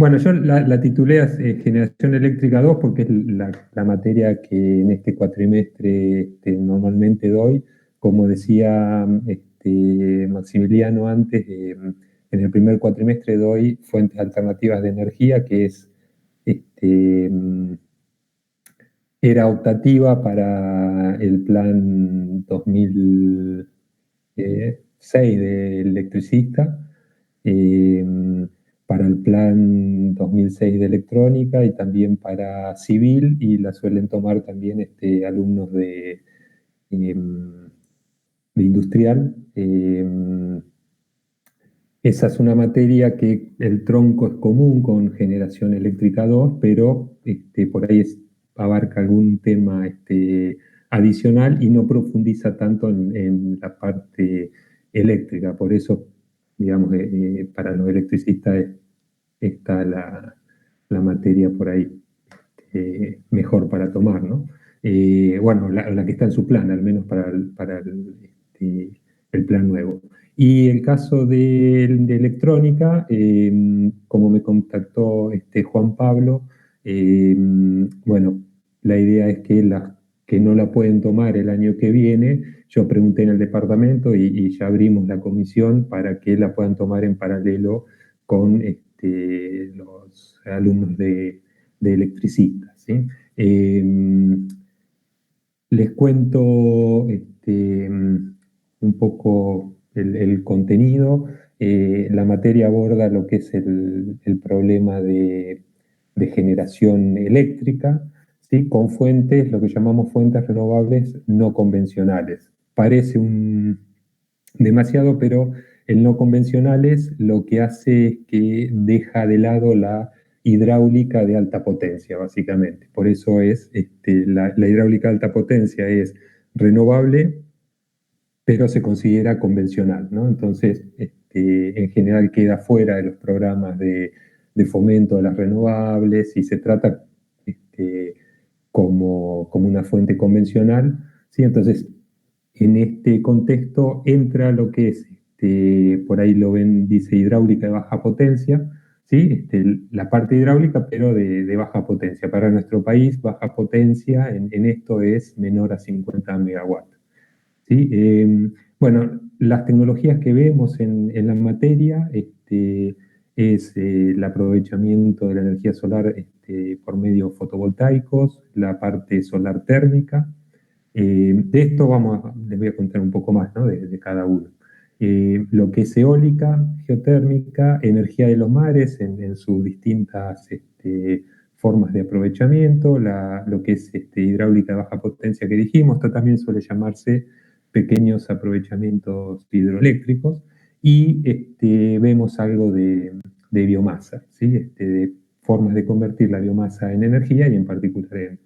Bueno, yo la titulé Generación Eléctrica 2 porque es la materia que en este cuatrimestre normalmente doy. Como decía Maximiliano antes, en el primer cuatrimestre doy fuentes alternativas de energía, que es este, mm, era optativa para el plan 2006 de electricista, eh, para el plan 2006 de electrónica y también para civil, y la suelen tomar también alumnos eh, de industrial. Esa es una materia que el tronco es común con generación eléctrica 2, pero por ahí abarca algún tema adicional y no profundiza tanto en la parte eléctrica. Por eso, digamos, para los electricistas está la materia por ahí mejor para tomar, ¿no? Bueno, la que está en su plan, al menos el plan nuevo. Y el caso de electrónica, como me contactó Juan Pablo, bueno, la idea es que las que no la pueden tomar el año que viene, yo pregunté en el departamento y ya abrimos la comisión para que la puedan tomar en paralelo con los alumnos de electricistas, ¿sí? Les cuento un poco el contenido. La materia aborda lo que es el problema de generación eléctrica, ¿sí? Con fuentes, lo que llamamos fuentes renovables no convencionales. Parece demasiado, pero el no convencionales lo que hace es que deja de lado la hidráulica de alta potencia, básicamente. Por eso es la hidráulica de alta potencia es renovable, pero se considera convencional, ¿no? Entonces, en general queda fuera de los programas de fomento de las renovables y se trata como una fuente convencional, ¿sí? Entonces, en este contexto entra lo que es, por ahí lo ven, dice hidráulica de baja potencia, ¿sí? La parte hidráulica, pero de baja potencia. Para nuestro país, baja potencia en esto es menor a 50 megawatts, ¿sí? Bueno, las tecnologías que vemos en la materia es el aprovechamiento de la energía solar por medios fotovoltaicos, la parte solar térmica. De esto les voy a contar un poco más, ¿no? de cada uno. Lo que es eólica, geotérmica, energía de los mares en sus distintas formas de aprovechamiento, lo que es hidráulica de baja potencia que dijimos, esto también suele llamarse pequeños aprovechamientos hidroeléctricos, y vemos algo de biomasa, ¿sí? De formas de convertir la biomasa en energía y en particular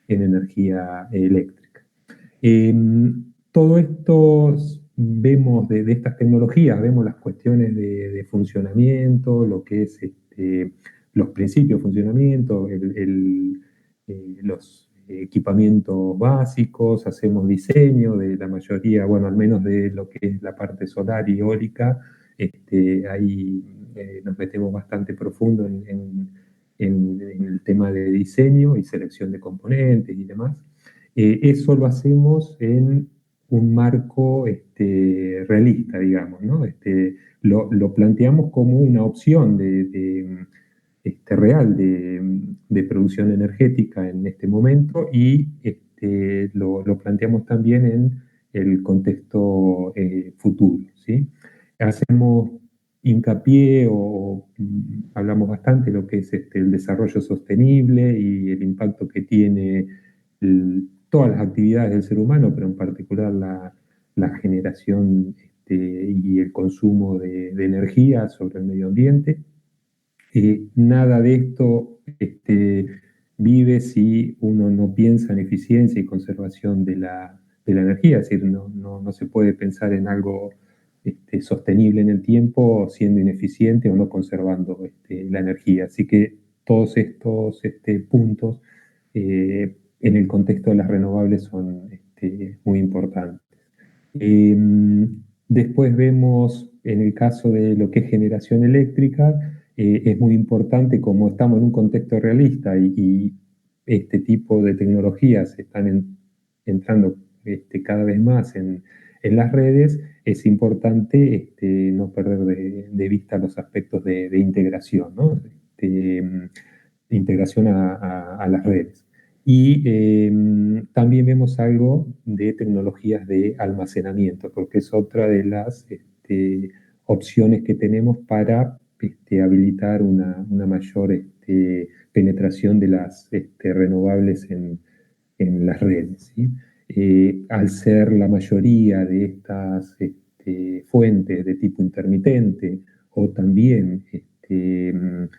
en energía eléctrica. Todo esto vemos de estas tecnologías, vemos las cuestiones de funcionamiento, lo que es los principios de funcionamiento, los equipamientos básicos, hacemos diseño de la mayoría, bueno, al menos de lo que es la parte solar y eólica. Ahí nos metemos bastante profundo en el tema de diseño y selección de componentes y demás. Eso lo hacemos en un marco realista, digamos, ¿no? Lo planteamos como una opción real de producción energética en este momento, y lo planteamos también en el contexto futuro, ¿sí? Hacemos hincapié hablamos bastante de lo que es el desarrollo sostenible y el impacto que tiene todas las actividades del ser humano, pero en particular la generación y el consumo de energía sobre el medio ambiente. Nada de esto vive si uno no piensa en eficiencia y conservación de la energía, es decir, no se puede pensar en algo sostenible en el tiempo siendo ineficiente o no conservando la energía. Así que todos estos puntos en el contexto de las renovables son muy importantes. Después vemos, en el caso de lo que es generación eléctrica, es muy importante, como estamos en un contexto realista y este tipo de tecnologías están entrando cada vez más en las redes, es importante no perder de vista los aspectos de integración, ¿no? De integración a las redes. Y también vemos algo de tecnologías de almacenamiento, porque es otra de las opciones que tenemos para habilitar una mayor penetración de las renovables en las redes, ¿sí? Al ser la mayoría de estas fuentes de tipo intermitente o también en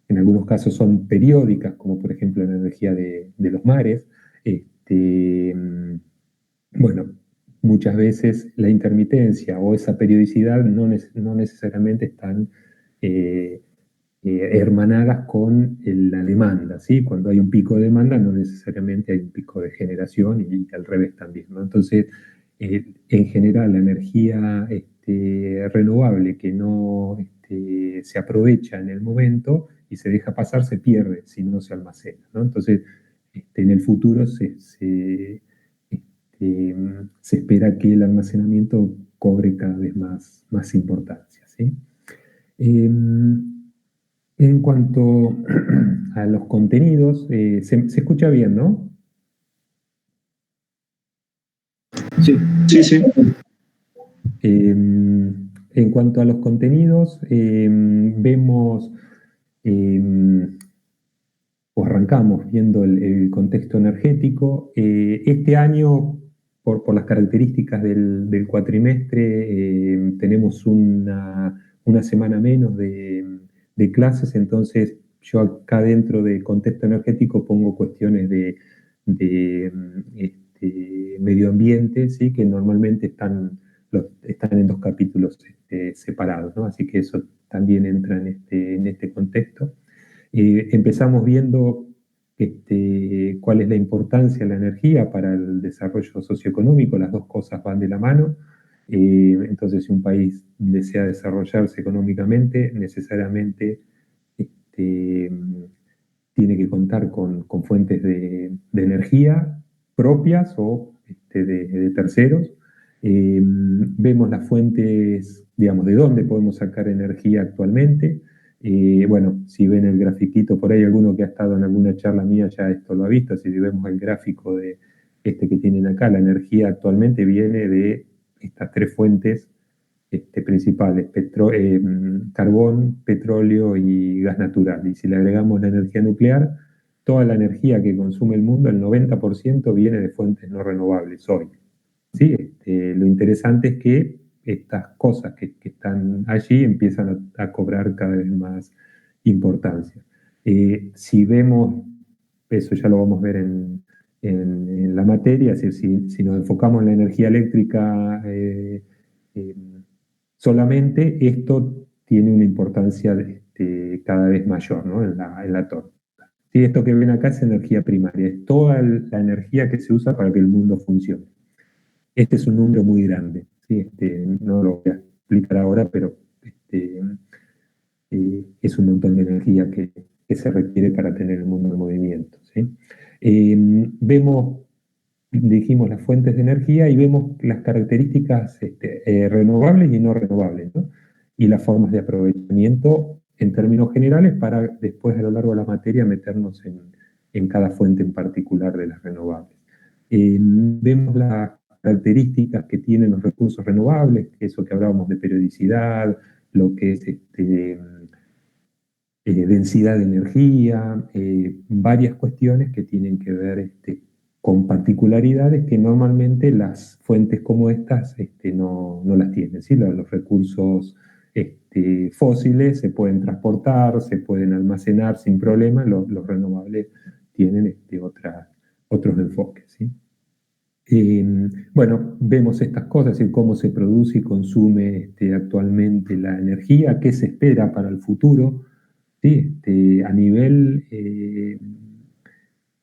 algunos casos son periódicas, como por ejemplo la energía de los mares, bueno, muchas veces la intermitencia o esa periodicidad no necesariamente están eh, hermanadas con la demanda, ¿sí? Cuando hay un pico de demanda, no necesariamente hay un pico de generación y al revés también, ¿no? Entonces, en general, la energía renovable que no se aprovecha en el momento y se deja pasar, se pierde si no se almacena, ¿no? Entonces, en el futuro se espera que el almacenamiento cobre cada vez más importancia, ¿sí? En cuanto a los contenidos, se escucha bien, ¿no? Sí, sí, sí. En cuanto a los contenidos, vemos o arrancamos viendo el contexto energético. Este año, por las características del cuatrimestre, tenemos una semana menos de clases, entonces yo acá dentro del contexto energético pongo cuestiones de medio ambiente, ¿sí? Que normalmente están en dos capítulos separados, ¿no? Así que eso también entra en este contexto. Empezamos viendo cuál es la importancia de la energía para el desarrollo socioeconómico, las dos cosas van de la mano. Entonces, si un país desea desarrollarse económicamente, necesariamente este, tiene que contar con fuentes de energía propias o de terceros. Vemos las fuentes, digamos, de dónde podemos sacar energía actualmente. Bueno, si ven el grafiquito, por ahí alguno que ha estado en alguna charla mía ya esto lo ha visto, si vemos el gráfico de que tienen acá, la energía actualmente viene de estas tres fuentes principales, carbón, petróleo y gas natural. Y si le agregamos la energía nuclear, toda la energía que consume el mundo, el 90% viene de fuentes no renovables hoy. ¿Sí? Lo interesante es que estas cosas que están allí empiezan a cobrar cada vez más importancia. Si vemos, eso ya lo vamos a ver en la materia, es decir, si nos enfocamos en la energía eléctrica eh, solamente, esto tiene una importancia cada vez mayor, ¿no? en la torre. Sí, esto que ven acá es energía primaria, es toda la energía que se usa para que el mundo funcione. Este es un número muy grande, ¿sí? No lo voy a explicar ahora, pero es un montón de energía que se requiere para tener el mundo en movimiento, ¿sí? Vemos, dijimos, las fuentes de energía y vemos las características renovables y no renovables, ¿no? Y las formas de aprovechamiento en términos generales para después a lo largo de la materia meternos en cada fuente en particular de las renovables. Vemos las características que tienen los recursos renovables, que eso que hablábamos de periodicidad, lo que es densidad de energía, varias cuestiones que tienen que ver con particularidades que normalmente las fuentes como estas no las tienen, ¿sí? Los recursos fósiles se pueden transportar, se pueden almacenar sin problema, los renovables tienen otros enfoques, ¿sí? Bueno, vemos estas cosas, y cómo se produce y consume actualmente la energía, qué se espera para el futuro, ¿sí? A nivel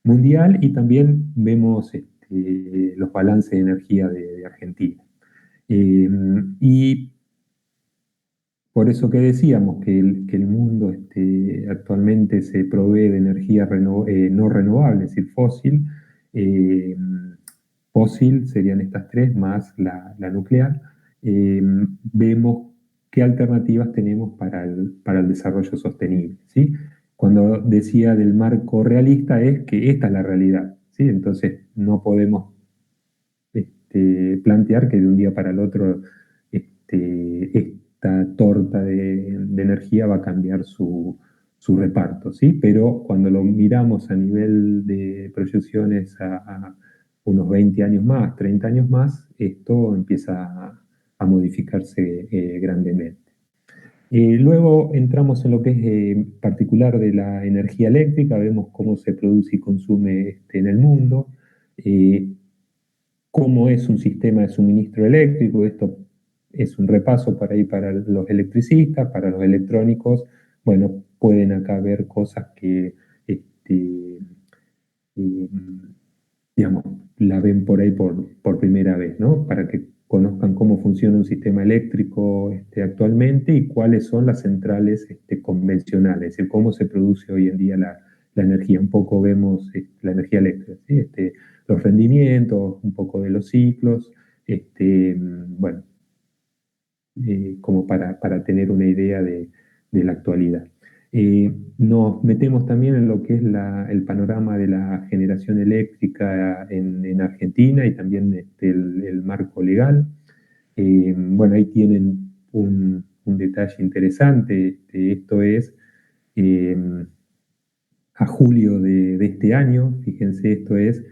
mundial, y también vemos los balances de energía de Argentina. Y por eso que decíamos que el mundo actualmente se provee de energía no renovable, es decir, fósil. eh, Fósil serían estas tres, más la nuclear. Vemos qué alternativas tenemos para el desarrollo sostenible, ¿sí? Cuando decía del marco realista es que esta es la realidad, ¿sí? Entonces no podemos plantear que de un día para el otro esta torta de energía va a cambiar su reparto, ¿sí? Pero cuando lo miramos a nivel de proyecciones a unos 20 años más, 30 años más, esto empieza a modificarse grandemente. Luego entramos en lo que es particular de la energía eléctrica, vemos cómo se produce y consume en el mundo. Eh, Cómo es un sistema de suministro eléctrico. Esto es un repaso para ahí para los electricistas, para los electrónicos. Bueno, pueden acá ver cosas que, eh, digamos, la ven por ahí por primera vez, ¿no? Para que conozcan cómo funciona un sistema eléctrico actualmente y cuáles son las centrales convencionales, es decir, cómo se produce hoy en día la energía. Un poco vemos la energía eléctrica, ¿sí? Los rendimientos, un poco de los ciclos, bueno, como para tener una idea de la actualidad. Nos metemos también en lo que es el panorama de la generación eléctrica en Argentina y también el marco legal. Bueno, ahí tienen un detalle interesante. Esto es eh, a julio de este año, fíjense, esto es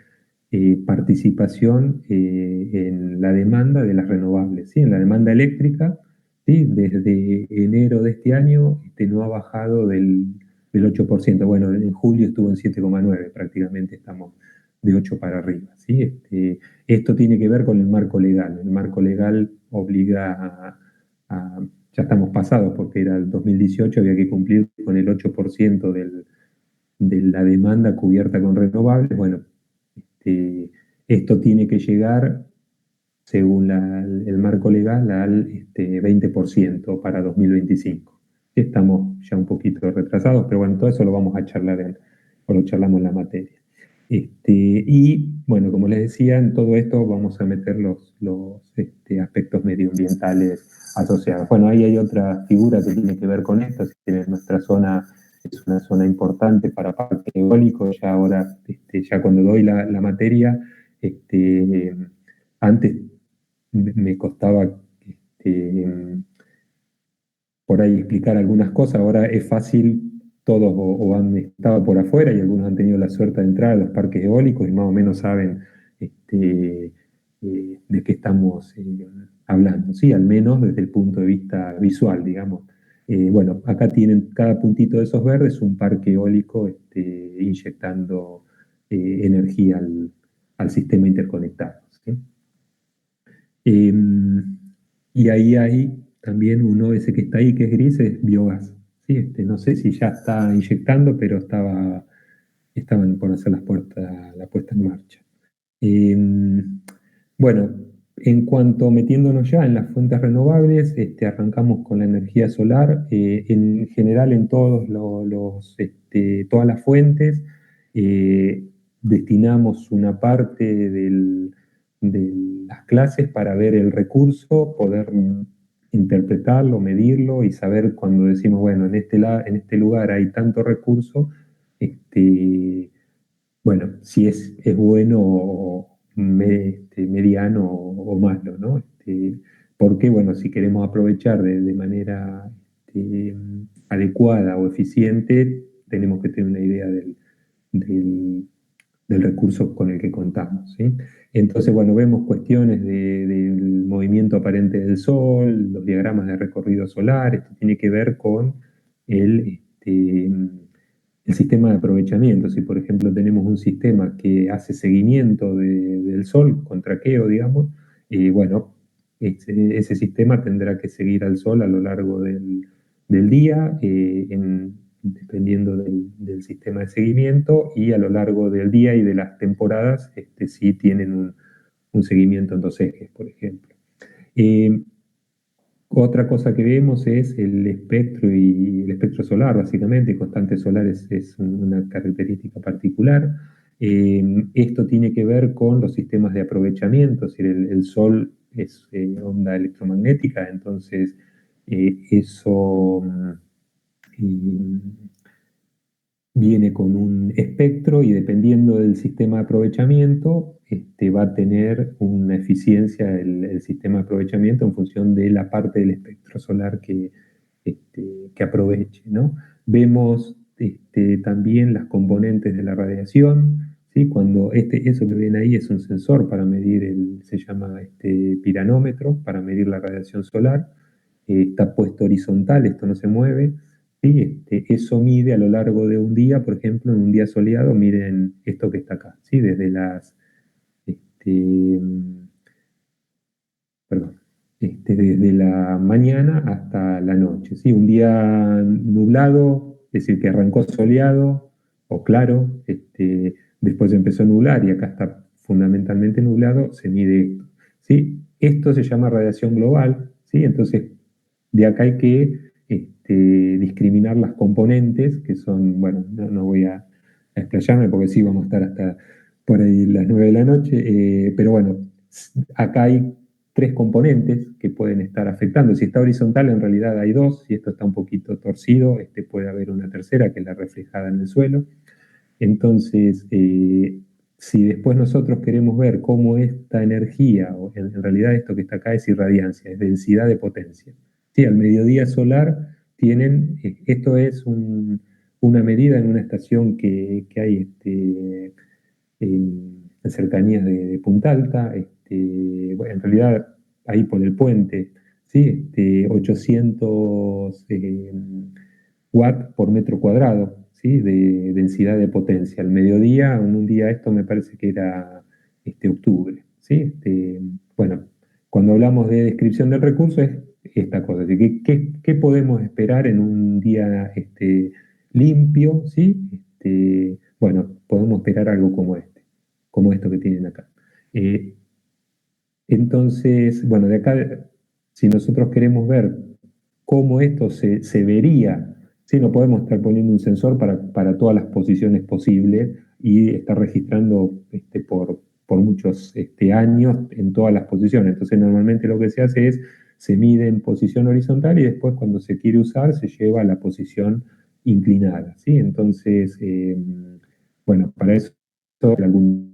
participación en la demanda de las renovables, ¿sí? En la demanda eléctrica, ¿sí? Desde enero de este año no ha bajado del 8%. Bueno, en julio estuvo en 7,9, prácticamente estamos de 8 para arriba, ¿sí? Esto tiene que ver con el marco legal. El marco legal obliga ya estamos pasados porque era el 2018, había que cumplir con el 8% de la demanda cubierta con renovables. Bueno, esto tiene que llegar, según el marco legal, al 20% para 2025. Estamos ya un poquito retrasados, pero bueno, todo eso lo vamos a charlar o lo charlamos en la materia. Y bueno, como les decía, en todo esto vamos a meter los aspectos medioambientales asociados. Bueno, ahí hay otra figura que tiene que ver con esto, si tiene nuestra zona es una zona importante para parque eólico. Ya ahora, ya cuando doy la materia, antes me costaba por ahí explicar algunas cosas. Ahora es fácil, todos o han estado por afuera y algunos han tenido la suerte de entrar a los parques eólicos y más o menos saben de qué estamos hablando, ¿sí? Al menos desde el punto de vista visual, digamos. Bueno, acá tienen cada puntito de esos verdes un parque eólico inyectando energía al sistema interconectado, ¿sí? Eh, y ahí hay también uno, ese que está ahí, que es gris, es biogás, ¿sí? No sé si ya está inyectando, pero estaban por hacer la puesta en marcha. Eh, bueno, en cuanto metiéndonos ya en las fuentes renovables, arrancamos con la energía solar. En general, en todas las fuentes, eh, destinamos una parte de las clases para ver el recurso, poder interpretarlo, medirlo y saber cuando decimos, bueno, en este lugar hay tanto recurso, bueno, si es bueno o mediano o malo, ¿no? Porque, bueno, si queremos aprovechar de manera adecuada o eficiente, tenemos que tener una idea del- del recurso con el que contamos, ¿sí? Entonces, bueno, vemos cuestiones del movimiento aparente del Sol, los diagramas de recorrido solar. Esto tiene que ver con el sistema de aprovechamiento. Si, por ejemplo, tenemos un sistema que hace seguimiento del Sol, con traqueo, digamos, bueno, ese sistema tendrá que seguir al Sol a lo largo del día, dependiendo del sistema de seguimiento, y a lo largo del día y de las temporadas, sí tienen un seguimiento en dos ejes, por ejemplo. Eh, Otra cosa que vemos es el espectro y el espectro solar, básicamente. Constante solar es una característica particular. Esto tiene que ver con los sistemas de aprovechamiento, es decir, el Sol es onda electromagnética, entonces eso y viene con un espectro y dependiendo del sistema de aprovechamiento, va a tener una eficiencia el sistema de aprovechamiento en función de la parte del espectro solar que aproveche, ¿no? Vemos también las componentes de la radiación, ¿sí? Cuando eso que ven ahí es un sensor para medir, se llama piranómetro, para medir la radiación solar. Está puesto horizontal, esto no se mueve. ¿Sí? Eso mide a lo largo de un día, por ejemplo, en un día soleado, miren esto que está acá, ¿sí? Este, perdón, desde la mañana hasta la noche, ¿sí? Un día nublado, es decir, que arrancó soleado o claro, después empezó a nublar y acá está fundamentalmente nublado, se mide esto, ¿sí? Esto se llama radiación global, ¿sí? Entonces, de acá hay que discriminar las componentes, que son, bueno, no voy a explayarme porque sí vamos a estar hasta por ahí las 9 de la noche, pero bueno, acá hay tres componentes que pueden estar afectando. Si está horizontal, en realidad hay dos. Si esto está un poquito torcido, puede haber una tercera, que es la reflejada en el suelo. Entonces, si después nosotros queremos ver cómo esta energía, o en realidad esto que está acá es irradiancia, es densidad de potencia. Sí, al mediodía solar tienen, esto es una medida en una estación que hay en cercanías de Punta Alta, bueno, en realidad ahí por el puente, ¿sí? 800 watts por metro cuadrado, ¿sí? De densidad de potencia. Al mediodía, en un día esto me parece que era octubre, ¿sí? Bueno, cuando hablamos de descripción del recurso es esta cosa, ¿qué podemos esperar en un día limpio, ¿sí? Bueno, podemos esperar algo como esto que tienen acá. Eh, entonces, bueno, de acá, si nosotros queremos ver cómo esto se vería, ¿sí? No podemos estar poniendo un sensor para todas las posiciones posibles y estar registrando por muchos años en todas las posiciones. Entonces, normalmente lo que se hace es, se mide en posición horizontal y después cuando se quiere usar se lleva a la posición inclinada, ¿sí? Entonces, bueno, para eso algunas,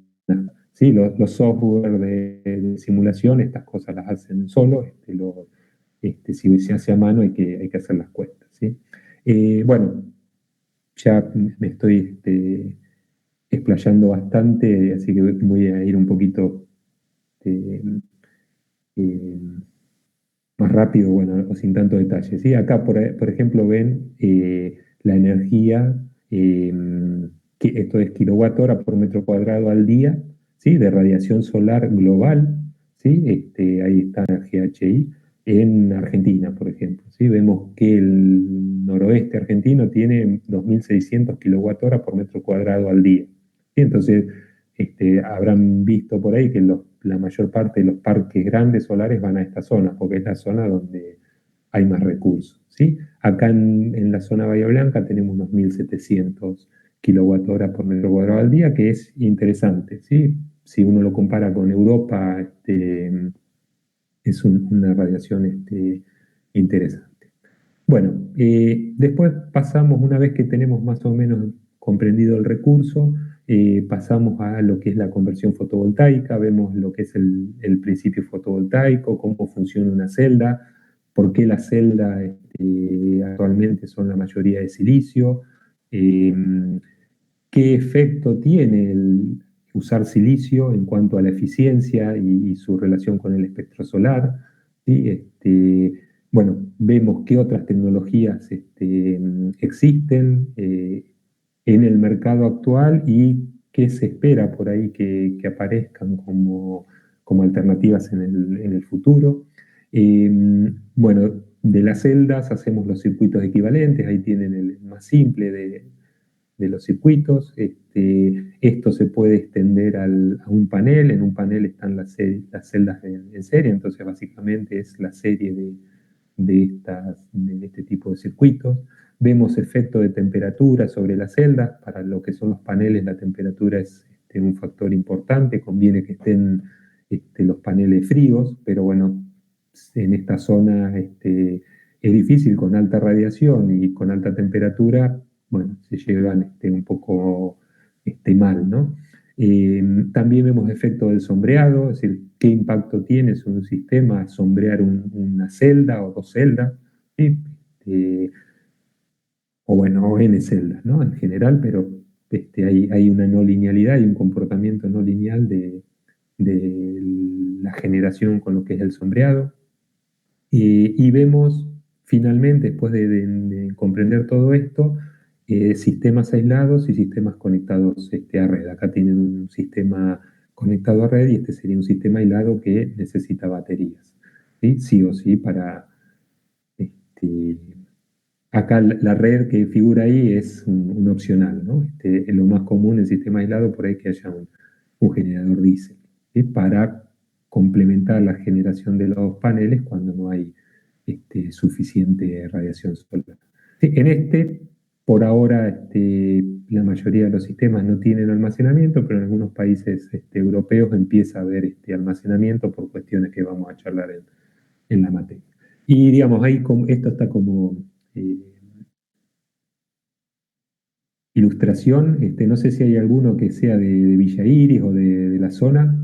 sí, los software de simulación, estas cosas las hacen solo, si se hace a mano hay que hacer las cuentas, ¿sí? Bueno, ya me estoy explayando bastante, así que voy a ir un poquito este, eh, más rápido, bueno, o sin tanto detalle, ¿sí? Acá, por ejemplo, ven la energía, que esto es kilowatt hora por metro cuadrado al día, ¿sí? De radiación solar global, ¿sí? Ahí está GHI, en Argentina, por ejemplo, ¿sí? Vemos que el noroeste argentino tiene 2.600 kilowatt hora por metro cuadrado al día, ¿sí? Entonces, habrán visto por ahí que la mayor parte de los parques grandes solares van a esta zona, porque es la zona donde hay más recursos, ¿sí? Acá en la zona Bahía Blanca tenemos unos 1.700 kilowatt hora por metro cuadrado al día, que es interesante, ¿sí? Si uno lo compara con Europa, es una radiación interesante. Bueno, después pasamos, una vez que tenemos más o menos comprendido el recurso, pasamos a lo que es la conversión fotovoltaica, vemos lo que es el principio fotovoltaico, cómo funciona una celda, por qué las celdas actualmente son la mayoría de silicio, eh, qué efecto tiene el usar silicio en cuanto a la eficiencia y su relación con el espectro solar, ¿sí? Bueno, vemos qué otras tecnologías existen en el mercado actual y qué se espera por ahí que aparezcan como alternativas en el futuro. Eh, bueno, de las celdas hacemos los circuitos equivalentes, ahí tienen el más simple de los circuitos. Esto se puede extender a un panel, en un panel están las celdas en serie, entonces básicamente es la serie de este tipo de circuitos. Vemos efecto de temperatura sobre las celdas. Para lo que son los paneles, la temperatura es un factor importante. Conviene que estén los paneles fríos, pero bueno, en esta zona es difícil con alta radiación y con alta temperatura, bueno, se llevan un poco mal, ¿no? También vemos efecto del sombreado, es decir, qué impacto tiene sobre un sistema sombrear una celda o dos celdas, ¿sí? O bueno, o n celdas, ¿no? En general, pero hay una no linealidad y un comportamiento no lineal de la generación con lo que es el sombreado. Y vemos finalmente, después de comprender todo esto, sistemas aislados y sistemas conectados a red. Acá tienen un sistema conectado a red y este sería un sistema aislado que necesita baterías, ¿sí? Sí o sí para... este, acá la red que figura ahí es un opcional, ¿no? Es lo más común en el sistema aislado por ahí que haya un generador diésel, ¿sí? Para complementar la generación de los paneles cuando no hay suficiente radiación solar. Sí, por ahora, la mayoría de los sistemas no tienen almacenamiento, pero en algunos países europeos empieza a haber almacenamiento por cuestiones que vamos a charlar en la materia. Y digamos, ahí esto está como eh, ilustración. No sé si hay alguno que sea de Villa Iris o de la zona.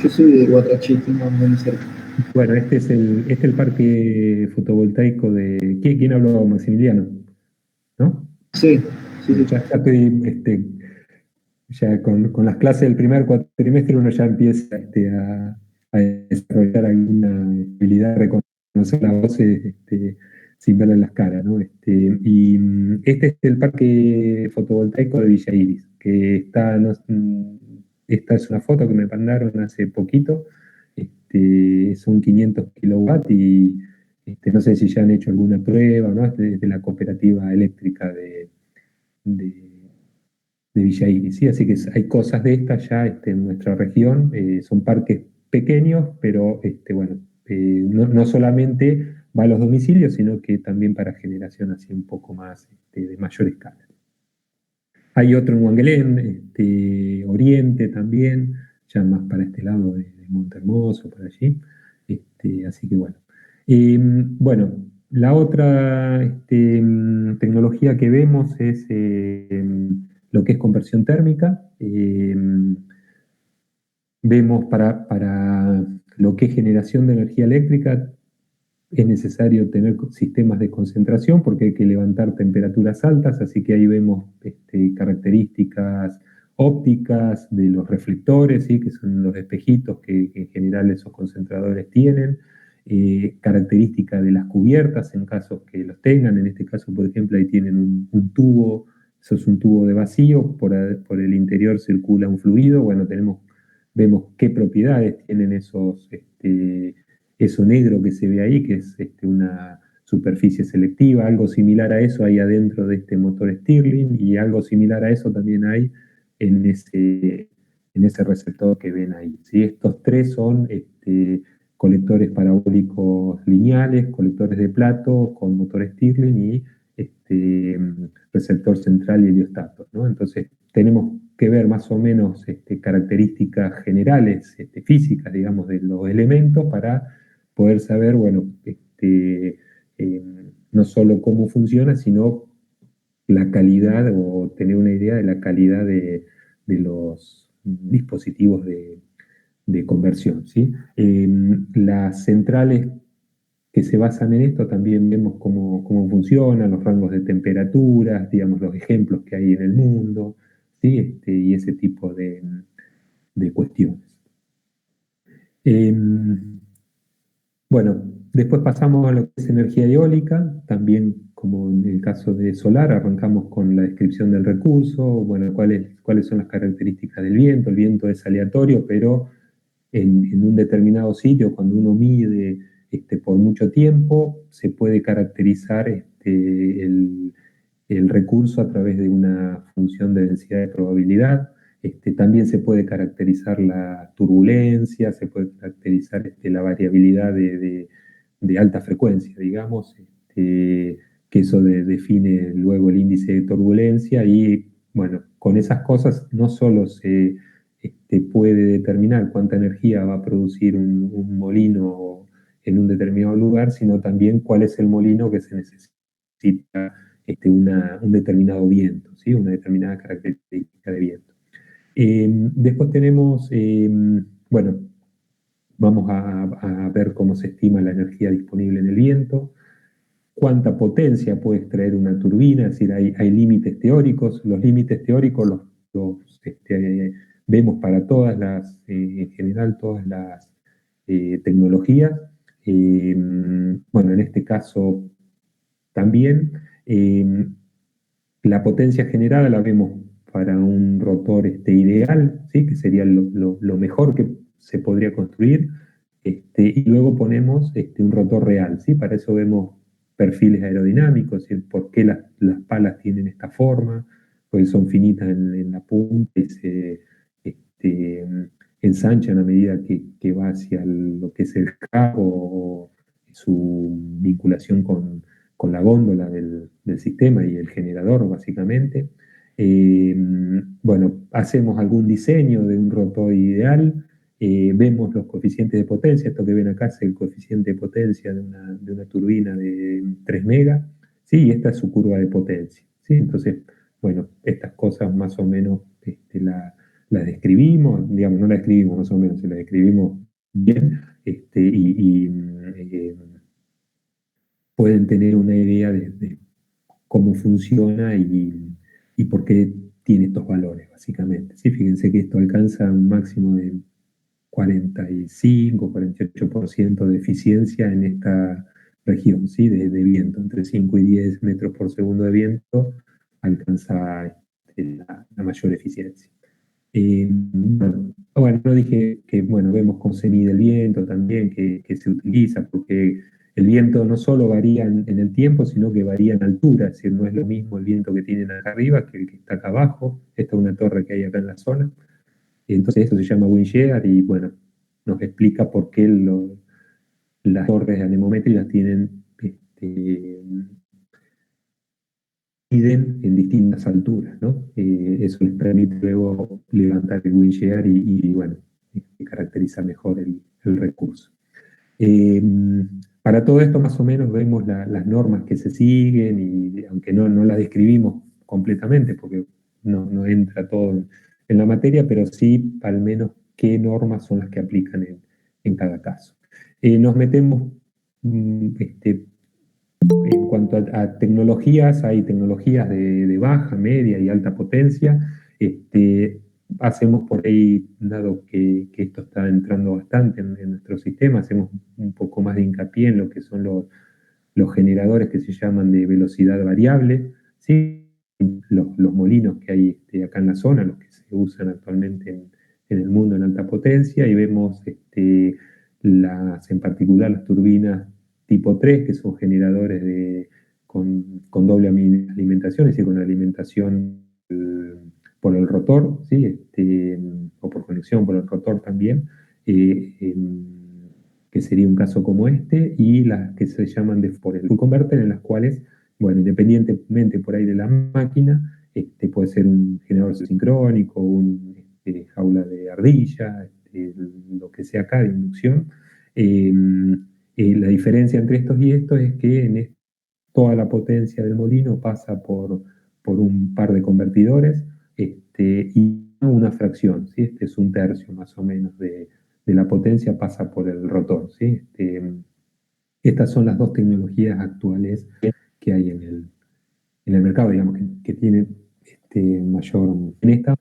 Yo soy de Guatrachí, tengo muy cerca. Bueno, este es el parque fotovoltaico de... ¿Quién habló? Maximiliano, ¿no? Sí, sí, sí. Ya estoy, ya con las clases del primer cuatrimestre uno ya empieza a desarrollar alguna habilidad de reconocer las voces sin verle las caras, ¿no? Este es el parque fotovoltaico de Villa Iris, que está, esta es una foto que me mandaron hace poquito. Son 500 kilowatts y no sé si ya han hecho alguna prueba, ¿no? Es de la cooperativa eléctrica de, de Villa Iris, ¿sí? Así que hay cosas de estas ya en nuestra región. Son parques pequeños, pero bueno, no solamente va a los domicilios, sino que también para generación así un poco más de mayor escala. Hay otro en Wangelén, Oriente también, ya más para este lado de Montehermoso, por allí. Así que bueno. Bueno, la otra tecnología que vemos es lo que es conversión térmica. Vemos para lo que es generación de energía eléctrica, es necesario tener sistemas de concentración porque hay que levantar temperaturas altas, así que ahí vemos características ópticas de los reflectores, ¿sí? Que son los espejitos que en general esos concentradores tienen, características de las cubiertas en casos que los tengan. En este caso, por ejemplo, ahí tienen un tubo, eso es un tubo de vacío, por el interior circula un fluido. Bueno, vemos qué propiedades tienen eso negro que se ve ahí, que es una superficie selectiva. Algo similar a eso hay adentro de este motor Stirling y algo similar a eso también hay en ese receptor que ven ahí, ¿sí? Estos tres son colectores parabólicos lineales, colectores de plato con motor Stirling y receptor central y heliostatos, ¿no? Entonces tenemos que ver más o menos características generales, físicas, digamos, de los elementos para poder saber, bueno, no solo cómo funciona, sino la calidad o tener una idea de la calidad de los dispositivos de conversión, ¿sí? Las centrales que se basan en esto también vemos cómo funcionan, los rangos de temperaturas, digamos, los ejemplos que hay en el mundo, ¿sí? Y ese tipo de cuestiones. Bueno, después pasamos a lo que es energía eólica, también como en el caso de solar, arrancamos con la descripción del recurso, bueno, cuáles son las características del viento. El viento es aleatorio, pero en un determinado sitio, cuando uno mide por mucho tiempo, se puede caracterizar el recurso a través de una función de densidad de probabilidad. También se puede caracterizar la turbulencia, se puede caracterizar la variabilidad de alta frecuencia, digamos, que eso define luego el índice de turbulencia y, bueno, con esas cosas no solo se puede determinar cuánta energía va a producir un molino en un determinado lugar, sino también cuál es el molino que se necesita un determinado viento, ¿sí? Una determinada característica de viento. Después tenemos, bueno, vamos a ver cómo se estima la energía disponible en el viento, cuánta potencia puede extraer una turbina, es decir, hay límites teóricos. Los límites teóricos los vemos para todas en general, todas las tecnologías. Bueno, en este caso también. La potencia generada la vemos para un rotor ideal, ¿sí? Que sería lo mejor que se podría construir. Y luego ponemos un rotor real, ¿sí? Para eso vemos perfiles aerodinámicos, ¿sí? Por qué las palas tienen esta forma, porque son finitas en la punta y se ensanchan a medida que va hacia lo que es el cabo o su vinculación con la góndola del sistema y el generador, básicamente. Bueno, hacemos algún diseño de un rotor ideal, vemos los coeficientes de potencia. Esto que ven acá es el coeficiente de potencia de una turbina de 3 megas, ¿sí? Y esta es su curva de potencia, ¿sí? Entonces, bueno, estas cosas más o menos las describimos, digamos, no las describimos más o menos, las describimos bien, pueden tener una idea de cómo funciona y por qué tiene estos valores, básicamente. ¿Sí? Fíjense que esto alcanza un máximo de 45-48% de eficiencia en esta región, ¿sí? De viento, entre 5 y 10 metros por segundo de viento, alcanza la mayor eficiencia. Bueno, no dije que, bueno, vemos cómo se mide el viento también, que se utiliza, porque el viento no solo varía en el tiempo, sino que varía en altura, es decir, no es lo mismo el viento que tienen acá arriba que el que está acá abajo. Esta es una torre que hay acá en la zona. Y entonces eso se llama wind shear y, bueno, nos explica por qué las torres anemométricas miden en distintas alturas, ¿no? Eso les permite luego levantar el wind shear bueno, caracteriza mejor el recurso. Para todo esto más o menos vemos las normas que se siguen y aunque no las describimos completamente porque no entra todo en la materia, pero sí al menos qué normas son las que aplican en cada caso. Nos metemos en cuanto a tecnologías, hay tecnologías de baja, media y alta potencia. Hacemos por ahí, dado que esto está entrando bastante en nuestro sistema, hacemos un poco más de hincapié en lo que son los generadores que se llaman de velocidad variable, ¿sí? Los molinos que hay acá en la zona, los que se usan actualmente en el mundo en alta potencia, y vemos en particular las turbinas tipo 3, que son generadores con doble alimentación, es decir, con alimentación por el rotor, ¿sí? O por conexión por el rotor también, que sería un caso como este, y las que se llaman por el full converter, en las cuales, bueno, independientemente por ahí de la máquina, puede ser un generador sincrónico, un jaula de ardilla, lo que sea acá de inducción. Eh, la diferencia entre estos y estos es que toda la potencia del molino pasa por un par de convertidores y una fracción, ¿sí? Este es un tercio más o menos de la potencia pasa por el rotor, ¿sí? Estas son las dos tecnologías actuales que hay en el mercado, digamos, que tienen mayor en esta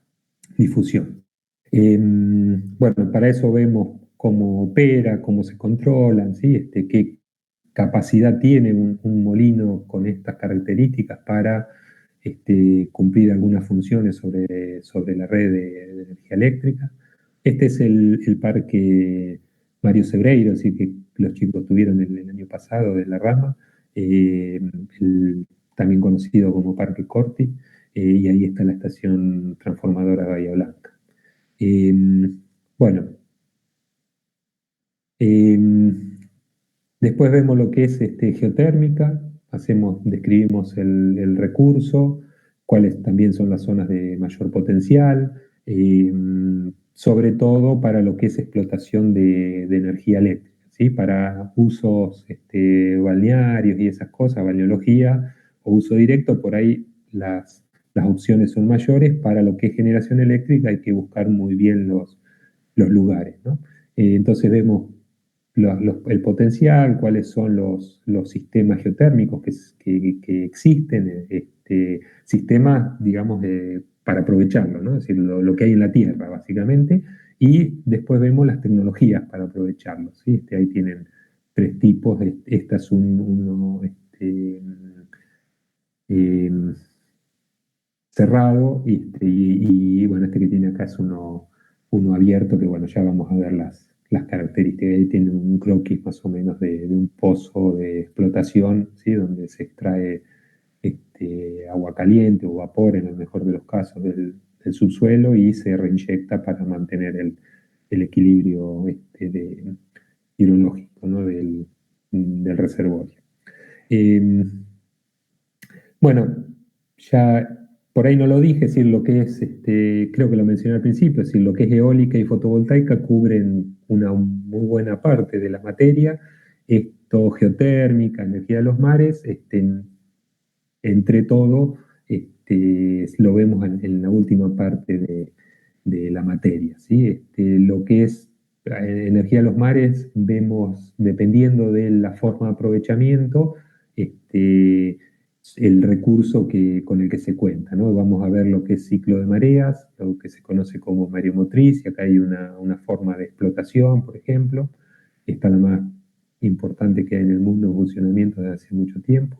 difusión. Bueno, para eso vemos cómo opera, cómo se controlan, ¿sí? Qué capacidad tiene un molino con estas características para cumplir algunas funciones sobre la red de energía eléctrica. Este es el parque Mario Sebreiro, ¿sí? Que los chicos tuvieron el año pasado de la rama, eh, el- también conocido como Parque Corti, y ahí está la estación transformadora Bahía Blanca. Bueno, después vemos lo que es geotérmica, describimos el recurso, cuáles también son las zonas de mayor potencial, eh, sobre todo para lo que es explotación de energía eléctrica, ¿sí? Para usos balnearios y esas cosas, balneología o uso directo, por ahí las opciones son mayores. Para lo que es generación eléctrica hay que buscar muy bien los lugares, ¿no? Entonces vemos el potencial, cuáles son los sistemas geotérmicos que existen, sistemas, digamos, para aprovecharlo, ¿no? Es decir, lo que hay en la Tierra, básicamente, y después vemos las tecnologías para aprovecharlo, ¿sí? Ahí tienen tres tipos, esta es uno eh, cerrado, bueno, este que tiene acá es uno abierto, que bueno, ya vamos a ver las características. Ahí tiene un croquis más o menos de un pozo de explotación, ¿sí? Donde se extrae agua caliente o vapor, en el mejor de los casos, del subsuelo, y se reinyecta para mantener el equilibrio hidrológico, ¿no? del reservorio. Eh, bueno, ya por ahí no lo dije, es decir, lo que es, creo que lo mencioné al principio, es decir, lo que es eólica y fotovoltaica cubren una muy buena parte de la materia. Esto, geotérmica, energía de los mares, entre todo, lo vemos en la última parte de la materia, ¿sí? Lo que es energía de los mares, vemos, dependiendo de la forma de aprovechamiento, el recurso con el que se cuenta, ¿no? Vamos a ver lo que es ciclo de mareas, lo que se conoce como mareomotriz, y acá hay una forma de explotación, por ejemplo. Esta es la más importante que hay en el mundo en funcionamiento desde hace mucho tiempo.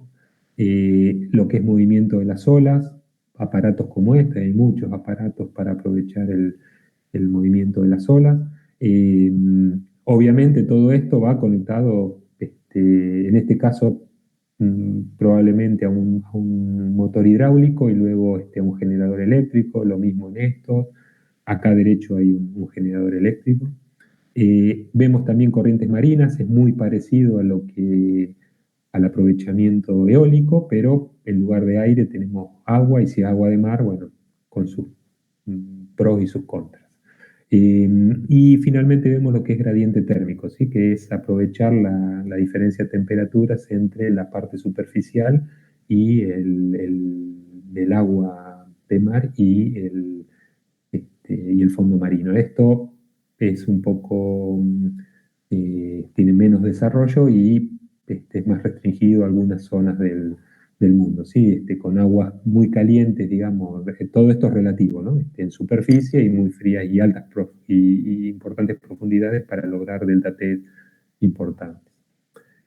Lo que es movimiento de las olas, aparatos como este, hay muchos aparatos para aprovechar el movimiento de las olas. Eh, Obviamente todo esto va conectado, en este caso, probablemente a un motor hidráulico y luego a un generador eléctrico, lo mismo en estos. Acá derecho hay un generador eléctrico. Vemos también corrientes marinas, es muy parecido al aprovechamiento eólico, pero en lugar de aire tenemos agua, y si es agua de mar, bueno, con sus pros y sus contras. Y finalmente vemos lo que es gradiente térmico, ¿sí? Que es aprovechar la diferencia de temperaturas entre la parte superficial y del agua de mar y el fondo marino. Esto es un poco, tiene menos desarrollo y es más restringido a algunas zonas del mundo, ¿sí? Con aguas muy calientes, digamos, todo esto es relativo, ¿no? En superficie y muy frías y altas y importantes profundidades para lograr delta T importantes.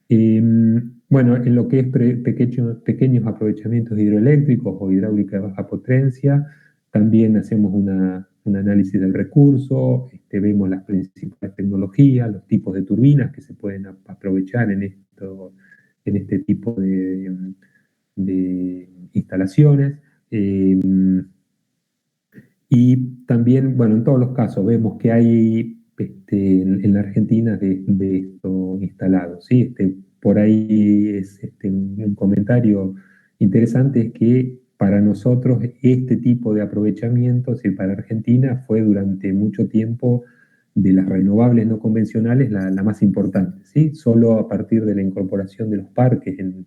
Bueno, en lo que es pequeños aprovechamientos hidroeléctricos o hidráulica de baja potencia, también hacemos un análisis del recurso, vemos las principales tecnologías, los tipos de turbinas que se pueden aprovechar en este tipo de instalaciones. Eh, y también, bueno, en todos los casos vemos que hay en la Argentina de esto instalado, ¿sí? Por ahí es un comentario interesante, es que para nosotros este tipo de aprovechamiento, sí, para Argentina fue durante mucho tiempo de las renovables no convencionales la más importante, ¿sí? Solo a partir de la incorporación de los parques en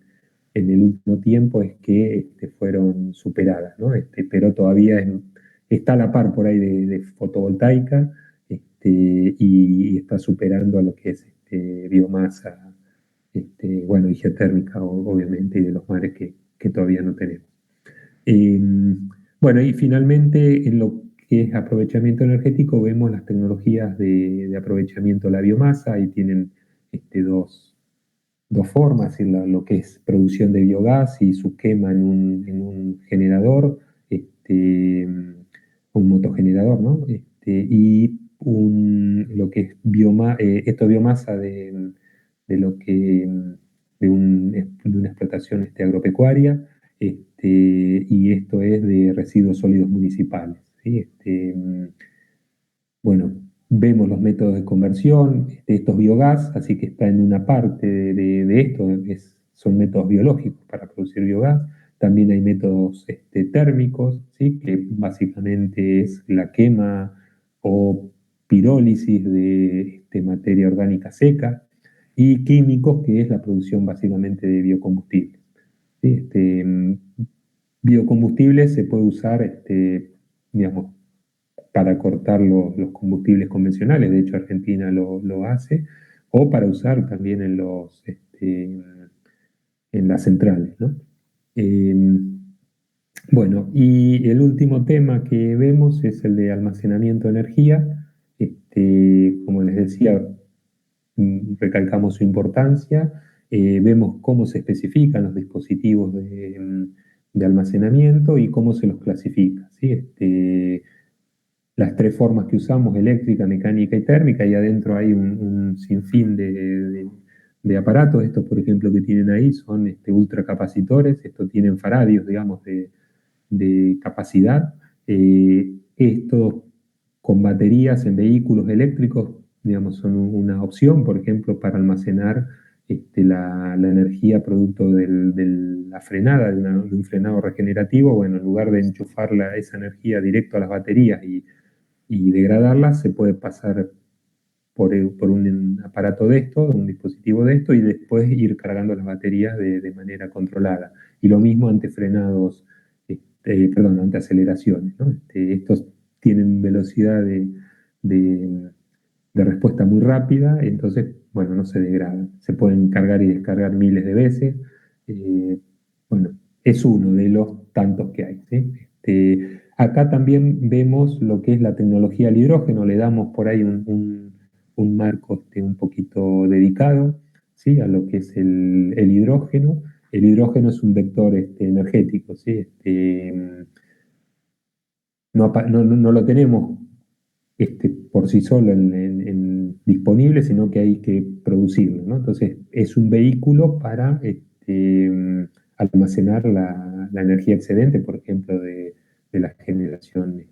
el último tiempo es que fueron superadas, ¿no? Pero todavía está a la par por ahí de fotovoltaica, y está superando a lo que es biomasa, bueno, y geotérmica, obviamente, y de los mares que todavía no tenemos. Eh, bueno, y finalmente, en lo que es aprovechamiento energético, vemos las tecnologías de aprovechamiento de la biomasa, y tienen dos formas, lo que es producción de biogás y su quema en un generador, un motogenerador, ¿no? Y lo que es esto biomasa de lo que de una explotación agropecuaria, y esto es de residuos sólidos municipales, ¿sí? bueno, vemos los métodos de conversión de estos biogás, así que está en una parte de esto, son métodos biológicos para producir biogás. También hay métodos térmicos, ¿sí? Que básicamente es la quema o pirólisis de materia orgánica seca, y químicos, que es la producción básicamente de biocombustibles. ¿Sí? Biocombustibles se puede usar, digamos, para cortar los combustibles convencionales, de hecho Argentina lo hace, o para usar también en las centrales, ¿no? Eh, bueno, y el último tema que vemos es el de almacenamiento de energía. Como les decía, recalcamos su importancia, vemos cómo se especifican los dispositivos de almacenamiento y cómo se los clasifica, ¿sí? Las tres formas que usamos, eléctrica, mecánica y térmica, y adentro hay un sinfín de aparatos. Estos, por ejemplo, que tienen ahí son ultracapacitores, estos tienen faradios, digamos, de capacidad. Estos con baterías en vehículos eléctricos, digamos, son una opción, por ejemplo, para almacenar la energía producto de la frenada, de un frenado regenerativo. Bueno, en lugar de enchufar esa energía directo a las baterías y degradarlas, se puede pasar por un aparato de esto, un dispositivo de esto, y después ir cargando las baterías de manera controlada. Y lo mismo ante frenados, perdón, ante aceleraciones, ¿no? Estos tienen velocidad de- de respuesta muy rápida, entonces, bueno, no se degradan. Se pueden cargar y descargar miles de veces. Eh, bueno, es uno de los tantos que hay, ¿sí? Acá también vemos lo que es la tecnología del hidrógeno, le damos por ahí un marco un poquito dedicado, ¿sí? A lo que es el hidrógeno. El hidrógeno es un vector energético, ¿sí? No lo tenemos por sí solo disponible, sino que hay que producirlo, ¿no? Entonces, es un vehículo para almacenar la energía excedente, por ejemplo, de la generación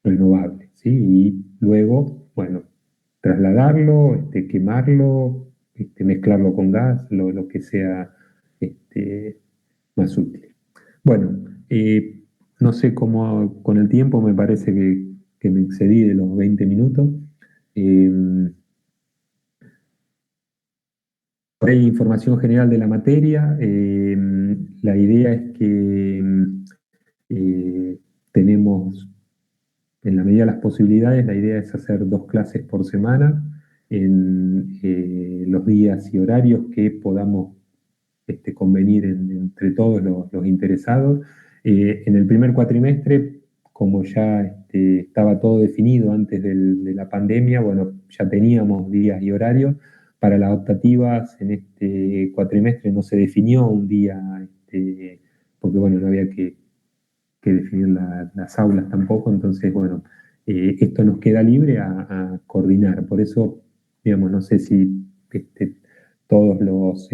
renovable, ¿sí? Y luego, bueno, trasladarlo, quemarlo, mezclarlo con gas, lo que sea este, más útil. Bueno, no sé cómo con el tiempo me parece que me excedí de los 20 minutos. Eh, por ahí información general de la materia. La idea es que eh, tenemos, en la medida de las posibilidades, la idea es hacer 2 clases por semana en los días y horarios que podamos convenir entre todos los interesados. En el primer cuatrimestre, como ya estaba todo definido antes de la pandemia, bueno, ya teníamos días y horarios. Para las optativas, en este cuatrimestre no se definió un día, porque bueno, no había que definir las aulas tampoco, entonces, bueno, esto nos queda libre a coordinar. Por eso, digamos, no sé si todos los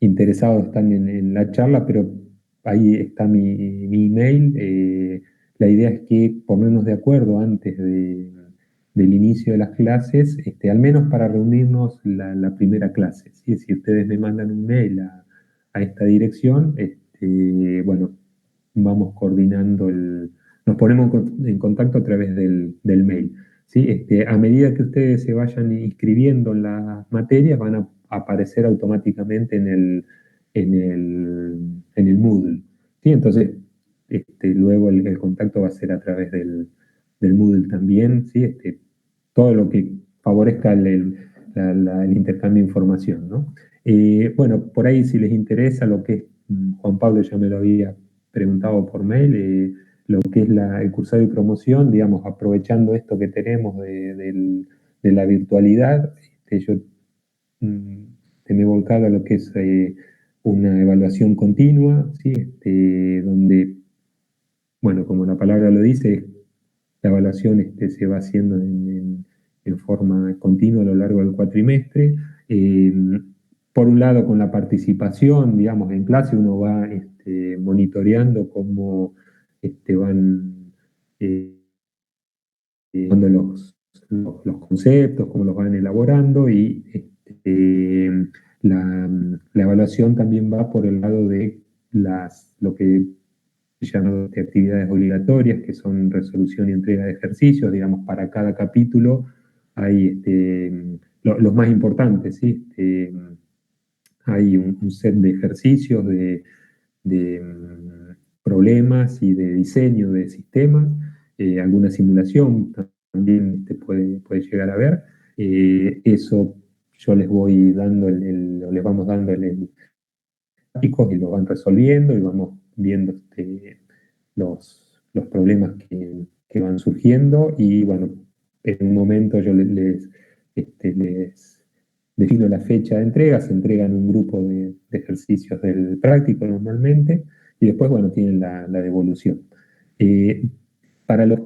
interesados están en la charla, pero ahí está mi email. La idea es que ponernos de acuerdo antes del inicio de las clases, al menos para reunirnos la primera clase, ¿sí? Si ustedes me mandan un mail a esta dirección, bueno, vamos coordinando nos ponemos en contacto a través del mail, ¿sí? A medida que ustedes se vayan inscribiendo en las materias, van a aparecer automáticamente en el Moodle, ¿sí? Entonces, luego el contacto va a ser a través del Moodle también, ¿sí? Todo lo que favorezca el intercambio de información, ¿no? Bueno, por ahí si les interesa lo que es, Juan Pablo ya me lo había preguntado por mail, lo que es el cursado y promoción, digamos, aprovechando esto que tenemos de la virtualidad, yo mm, me he volcado a lo que es una evaluación continua, ¿sí? Donde, bueno, como la palabra lo dice, la evaluación se va haciendo en forma continua a lo largo del cuatrimestre. Eh, por un lado, con la participación, digamos, en clase, uno va monitoreando cómo van cuando los conceptos, cómo los van elaborando y la evaluación también va por el lado de lo que se llaman actividades obligatorias, que son resolución y entrega de ejercicios, digamos, para cada capítulo hay los más importantes, ¿sí? Hay un set de ejercicios, de problemas y de diseño de sistemas, alguna simulación también puede llegar a ver. Eso yo les voy dando, o les vamos dando el y lo van resolviendo y vamos viendo los problemas que van surgiendo y bueno, en un momento yo les defino la fecha de entrega, se entregan un grupo de ejercicios del práctico normalmente y después, bueno, tienen la devolución. Para los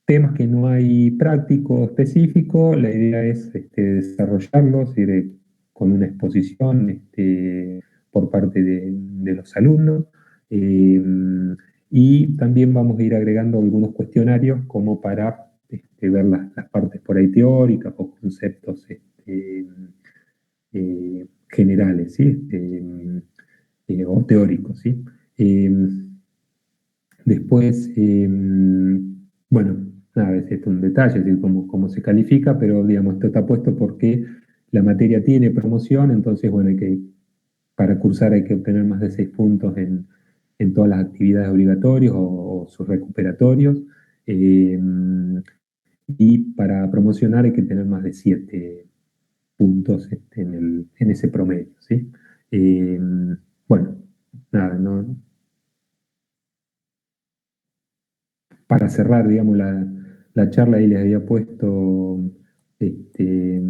temas que no hay práctico específico, la idea es desarrollarlos con una exposición por parte de los alumnos. Eh, y también vamos a ir agregando algunos cuestionarios como para ver las partes por ahí teóricas o conceptos generales, ¿sí? O teóricos, ¿sí? Después, bueno, nada, es esto un detalle, es decir, cómo se califica, pero digamos, esto está puesto porque la materia tiene promoción, entonces, bueno, para cursar hay que obtener más de 6 puntos en todas las actividades obligatorias o sus recuperatorios, eh, y para promocionar hay que tener más de 7 puntos en ese promedio, ¿sí? Eh, bueno, nada, no, para cerrar, digamos, la charla ahí les había puesto, este,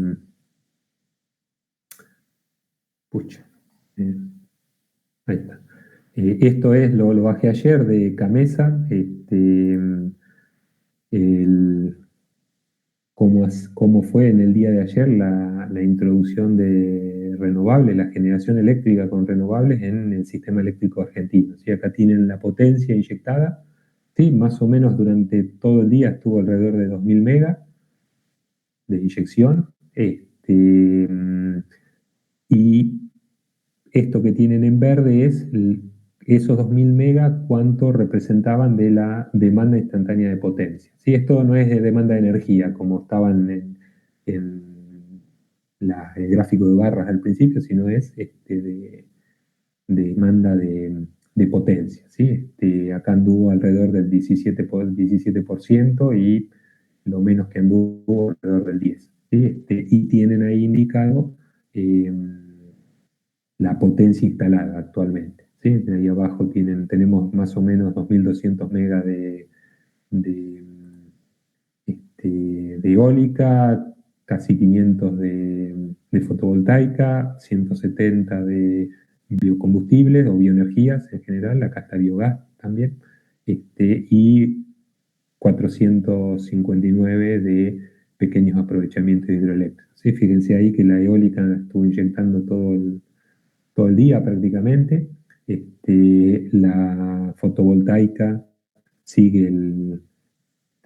pucha, eh, ahí está. Esto lo bajé ayer de Camesa, el, cómo fue en el día de ayer la introducción de renovables, la generación eléctrica con renovables en el sistema eléctrico argentino. ¿Sí? Acá tienen la potencia inyectada, sí, más o menos durante todo el día estuvo alrededor de 2000 megas de inyección. Y esto que tienen en verde es esos 2000 megas, cuánto representaban de la demanda instantánea de potencia. ¿Sí? Esto no es de demanda de energía, como estaban en el gráfico de barras al principio, sino es de demanda de potencia. ¿Sí? Acá anduvo alrededor del 17% y lo menos que anduvo alrededor del 10%. ¿Sí? Y tienen ahí indicado eh, la potencia instalada actualmente. ¿Sí? Ahí abajo tenemos más o menos 2200 megas de, de eólica, casi 500 de fotovoltaica, 170 de biocombustibles o bioenergías en general, acá está biogás también, y 459 de pequeños aprovechamientos hidroeléctricos. ¿Sí? Fíjense ahí que la eólica estuvo inyectando todo el día prácticamente. La fotovoltaica sigue el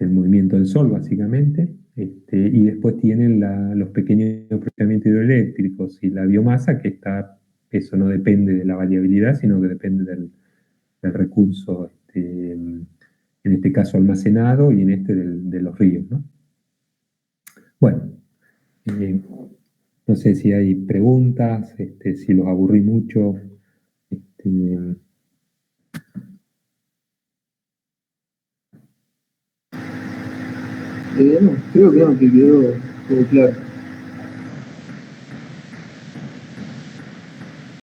movimiento del sol básicamente, y después tienen los pequeños aprovechamientos hidroeléctricos y la biomasa eso no depende de la variabilidad, sino que depende del recurso, en este caso almacenado y en de los ríos, ¿no? Bueno, eh, no sé si hay preguntas, si los aburrí mucho. Este, No, creo que no, que quedó todo claro.